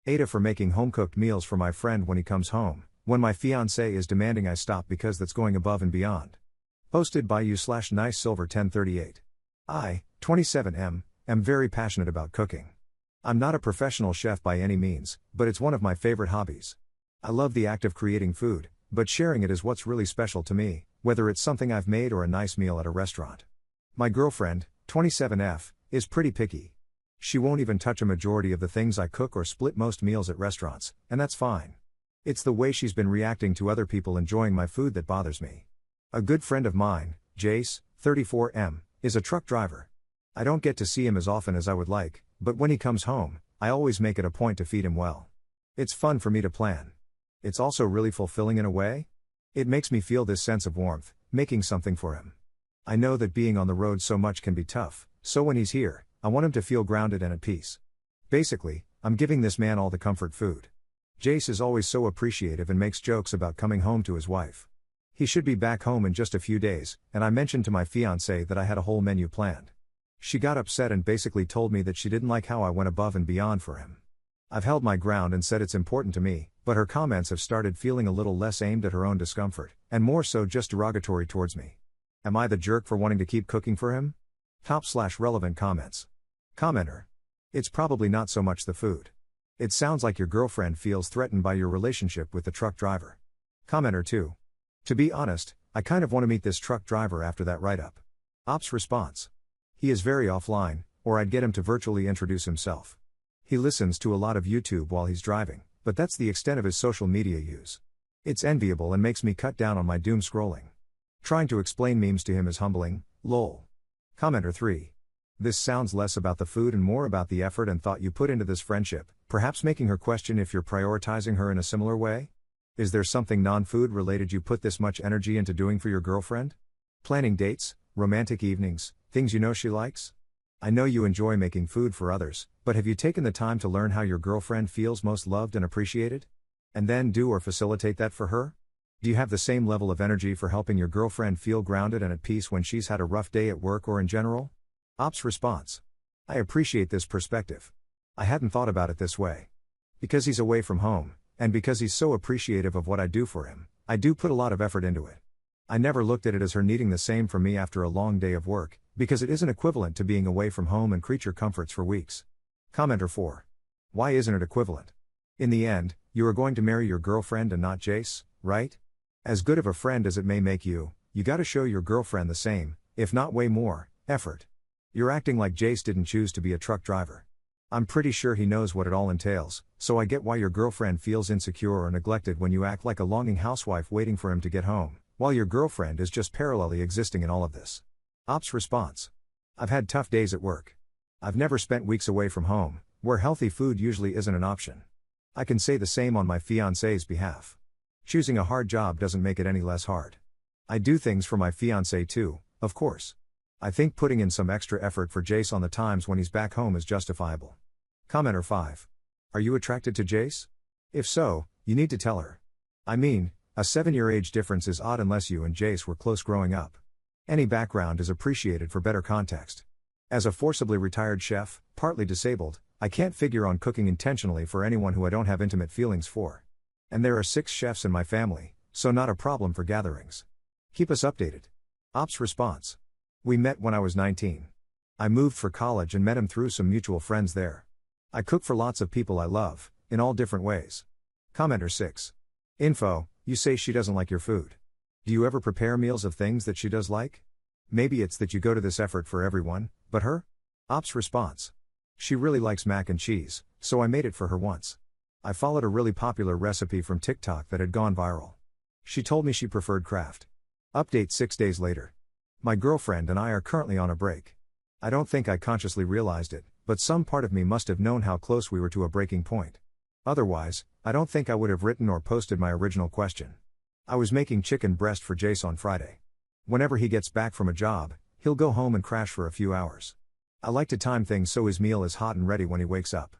AITAH for making home-cooked meals for my friend when he comes home, when my fiancé is demanding I stop because that's going above and beyond. Posted by you/nicesilver1038. I, 27M, am very passionate about cooking. I'm not a professional chef by any means, but it's one of my favorite hobbies. I love the act of creating food, but sharing it is what's really special to me, whether it's something I've made or a nice meal at a restaurant. My girlfriend, 27F, is pretty picky. She won't even touch a majority of the things I cook or split most meals at restaurants, and that's fine. It's the way she's been reacting to other people enjoying my food that bothers me. A good friend of mine, Jace, 34M, is a truck driver. I don't get to see him as often as I would like, but when he comes home, I always make it a point to feed him well. It's fun for me to plan. It's also really fulfilling in a way. It makes me feel this sense of warmth, making something for him. I know that being on the road so much can be tough, so when he's here, I want him to feel grounded and at peace. Basically, I'm giving this man all the comfort food. Jace is always so appreciative and makes jokes about coming home to his wife. He should be back home in just a few days, and I mentioned to my fiancée that I had a whole menu planned. She got upset and basically told me that she didn't like how I went above and beyond for him. I've held my ground and said it's important to me, but her comments have started feeling a little less aimed at her own discomfort, and more so just derogatory towards me. Am I the jerk for wanting to keep cooking for him? Top/relevant comments. Commenter. It's probably not so much the food. It sounds like your girlfriend feels threatened by your relationship with the truck driver. Commenter 2. To be honest, I kind of want to meet this truck driver after that write-up. Ops response. He is very offline, or I'd get him to virtually introduce himself. He listens to a lot of YouTube while he's driving, but that's the extent of his social media use. It's enviable and makes me cut down on my doom scrolling. Trying to explain memes to him is humbling, lol. Commenter 3. This sounds less about the food and more about the effort and thought you put into this friendship, perhaps making her question if you're prioritizing her in a similar way? Is there something non-food related you put this much energy into doing for your girlfriend? Planning dates, romantic evenings, things you know she likes? I know you enjoy making food for others, but have you taken the time to learn how your girlfriend feels most loved and appreciated? And then do or facilitate that for her? Do you have the same level of energy for helping your girlfriend feel grounded and at peace when she's had a rough day at work or in general? Ops response. I appreciate this perspective. I hadn't thought about it this way. Because he's away from home, and because he's so appreciative of what I do for him, I do put a lot of effort into it. I never looked at it as her needing the same from me after a long day of work, because it isn't equivalent to being away from home and creature comforts for weeks. Commenter 4. Why isn't it equivalent? In the end, you are going to marry your girlfriend and not Jace, right? As good of a friend as it may make you, you gotta show your girlfriend the same, if not way more, effort. You're acting like Jace didn't choose to be a truck driver. I'm pretty sure he knows what it all entails, so I get why your girlfriend feels insecure or neglected when you act like a longing housewife waiting for him to get home, while your girlfriend is just parallelly existing in all of this. Ops response. I've had tough days at work. I've never spent weeks away from home, where healthy food usually isn't an option. I can say the same on my fiancé's behalf. Choosing a hard job doesn't make it any less hard. I do things for my fiancé too, of course. I think putting in some extra effort for Jace on the times when he's back home is justifiable. Commenter 5. Are you attracted to Jace? If so, you need to tell her. I mean, a 7-year age difference is odd unless you and Jace were close growing up. Any background is appreciated for better context. As a forcibly retired chef, partly disabled, I can't figure on cooking intentionally for anyone who I don't have intimate feelings for. And there are 6 chefs in my family, so not a problem for gatherings. Keep us updated. Ops response. We met when I was 19. I moved for college and met him through some mutual friends there. I cook for lots of people I love, in all different ways. Commenter 6. Info, you say she doesn't like your food. Do you ever prepare meals of things that she does like? Maybe it's that you go to this effort for everyone, but her? Ops response. She really likes mac and cheese, so I made it for her once. I followed a really popular recipe from TikTok that had gone viral. She told me she preferred Kraft. Update 6 days later. My girlfriend and I are currently on a break. I don't think I consciously realized it, but some part of me must have known how close we were to a breaking point. Otherwise, I don't think I would have written or posted my original question. I was making chicken breast for Jace on Friday. Whenever he gets back from a job, he'll go home and crash for a few hours. I like to time things so his meal is hot and ready when he wakes up.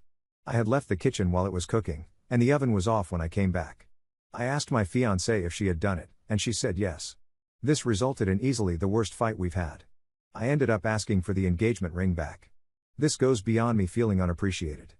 I had left the kitchen while it was cooking, and the oven was off when I came back. I asked my fiancée if she had done it, and she said yes. This resulted in easily the worst fight we've had. I ended up asking for the engagement ring back. This goes beyond me feeling unappreciated.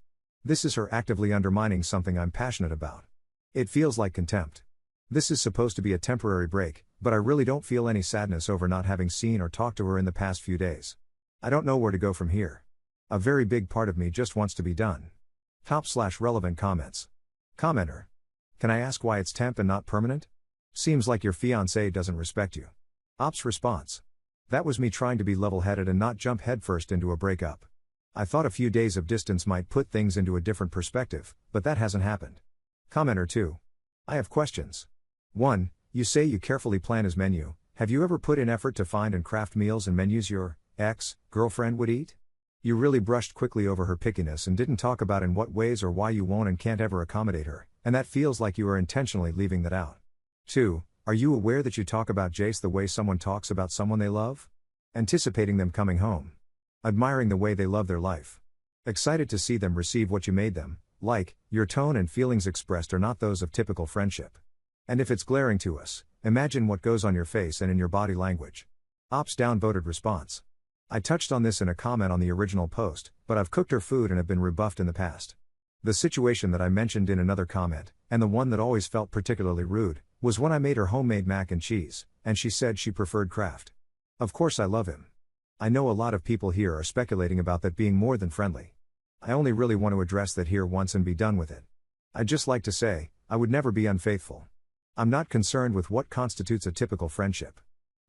This is her actively undermining something I'm passionate about. It feels like contempt. This is supposed to be a temporary break, but I really don't feel any sadness over not having seen or talked to her in the past few days. I don't know where to go from here. A very big part of me just wants to be done. Top/relevant comments. Commenter. Can I ask why it's temp and not permanent? Seems like your fiancé doesn't respect you. Ops response. That was me trying to be level-headed and not jump headfirst into a breakup. I thought a few days of distance might put things into a different perspective, but that hasn't happened. Commenter 2. I have questions. 1. You say you carefully plan his menu. Have you ever put in effort to find and craft meals and menus your ex-girlfriend would eat? You really brushed quickly over her pickiness and didn't talk about in what ways or why you won't and can't ever accommodate her, and that feels like you are intentionally leaving that out. 2. Are you aware that you talk about Jace the way someone talks about someone they love? Anticipating them coming home. Admiring the way they love their life. Excited to see them receive what you made them, like, your tone and feelings expressed are not those of typical friendship. And if it's glaring to us, imagine what goes on your face and in your body language. Ops downvoted response. I touched on this in a comment on the original post, but I've cooked her food and have been rebuffed in the past. The situation that I mentioned in another comment, and the one that always felt particularly rude, was when I made her homemade mac and cheese, and she said she preferred Kraft. Of course I love him. I know a lot of people here are speculating about that being more than friendly. I only really want to address that here once and be done with it. I'd just like to say, I would never be unfaithful. I'm not concerned with what constitutes a typical friendship.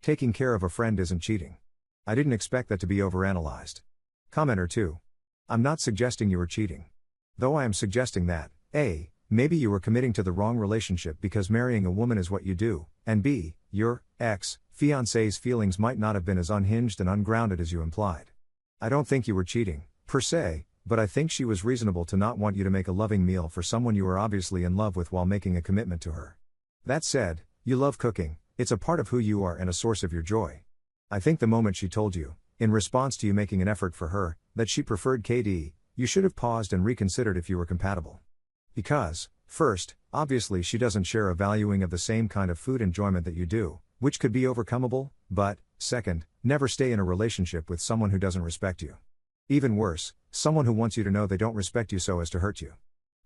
Taking care of a friend isn't cheating. I didn't expect that to be overanalyzed. Commenter 2. I'm not suggesting you were cheating. Though I am suggesting that, A, maybe you were committing to the wrong relationship because marrying a woman is what you do, and B, your ex-fiancé's feelings might not have been as unhinged and ungrounded as you implied. I don't think you were cheating, per se, but I think she was reasonable to not want you to make a loving meal for someone you are obviously in love with while making a commitment to her. That said, you love cooking, it's a part of who you are and a source of your joy. I think the moment she told you, in response to you making an effort for her, that she preferred KD, you should have paused and reconsidered if you were compatible. Because, first, obviously she doesn't share a valuing of the same kind of food enjoyment that you do, which could be overcomeable, but, second, never stay in a relationship with someone who doesn't respect you. Even worse, someone who wants you to know they don't respect you so as to hurt you.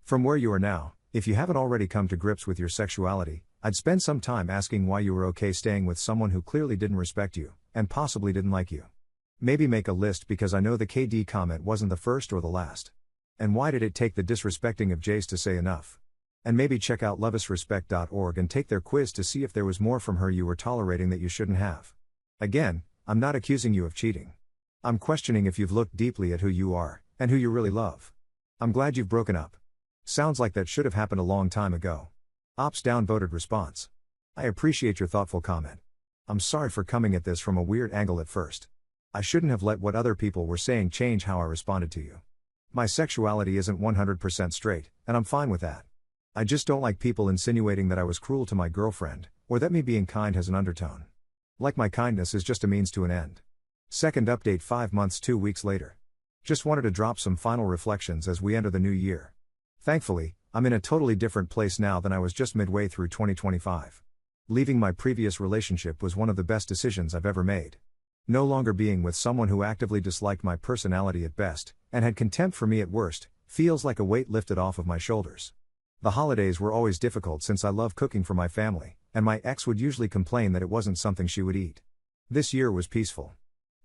From where you are now, if you haven't already come to grips with your sexuality, I'd spend some time asking why you were okay staying with someone who clearly didn't respect you, and possibly didn't like you. Maybe make a list because I know the KD comment wasn't the first or the last. And why did it take the disrespecting of Jace to say enough? And maybe check out loveisrespect.org and take their quiz to see if there was more from her you were tolerating that you shouldn't have. Again, I'm not accusing you of cheating. I'm questioning if you've looked deeply at who you are, and who you really love. I'm glad you've broken up. Sounds like that should have happened a long time ago. Ops downvoted response. I appreciate your thoughtful comment. I'm sorry for coming at this from a weird angle at first. I shouldn't have let what other people were saying change how I responded to you. My sexuality isn't 100% straight, and I'm fine with that. I just don't like people insinuating that I was cruel to my girlfriend, or that me being kind has an undertone. Like my kindness is just a means to an end. Second update 5 months 2 weeks later. Just wanted to drop some final reflections as we enter the new year. Thankfully, I'm in a totally different place now than I was just midway through 2025. Leaving my previous relationship was one of the best decisions I've ever made. No longer being with someone who actively disliked my personality at best, and had contempt for me at worst, feels like a weight lifted off of my shoulders. The holidays were always difficult since I love cooking for my family, and my ex would usually complain that it wasn't something she would eat. This year was peaceful.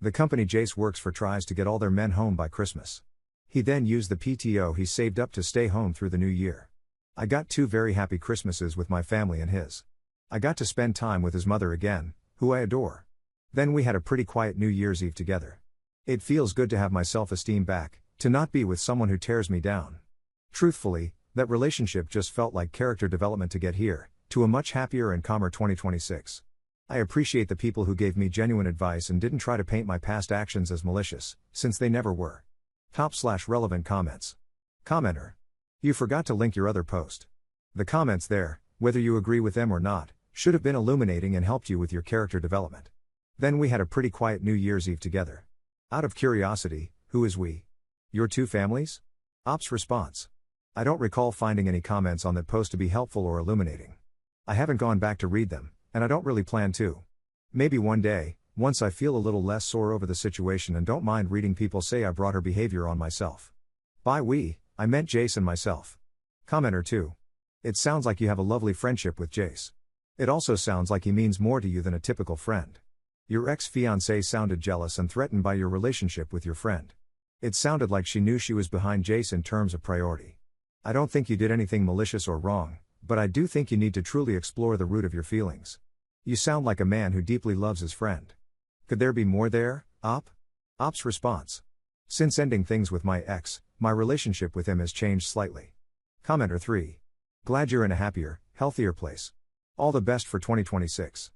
The company Jace works for tries to get all their men home by Christmas. He then used the PTO he saved up to stay home through the new year. I got 2 very happy Christmases with my family and his. I got to spend time with his mother again, who I adore. Then we had a pretty quiet New Year's Eve together. It feels good to have my self-esteem back, to not be with someone who tears me down. Truthfully, that relationship just felt like character development to get here, to a much happier and calmer 2026. I appreciate the people who gave me genuine advice and didn't try to paint my past actions as malicious, since they never were. Top/relevant comments. Commenter. You forgot to link your other post. The comments there, whether you agree with them or not, should have been illuminating and helped you with your character development. Then we had a pretty quiet New Year's Eve together. Out of curiosity, who is we? Your 2 families? Ops response. I don't recall finding any comments on that post to be helpful or illuminating. I haven't gone back to read them, and I don't really plan to. Maybe one day, once I feel a little less sore over the situation and don't mind reading people say I brought her behavior on myself. By we, I meant Jace and myself. Commenter 2. It sounds like you have a lovely friendship with Jace. It also sounds like he means more to you than a typical friend. Your ex-fiancée sounded jealous and threatened by your relationship with your friend. It sounded like she knew she was behind Jace in terms of priority. I don't think you did anything malicious or wrong, but I do think you need to truly explore the root of your feelings. You sound like a man who deeply loves his friend. Could there be more there, Op? Op's response. Since ending things with my ex, my relationship with him has changed slightly. Commenter 3. Glad you're in a happier, healthier place. All the best for 2026.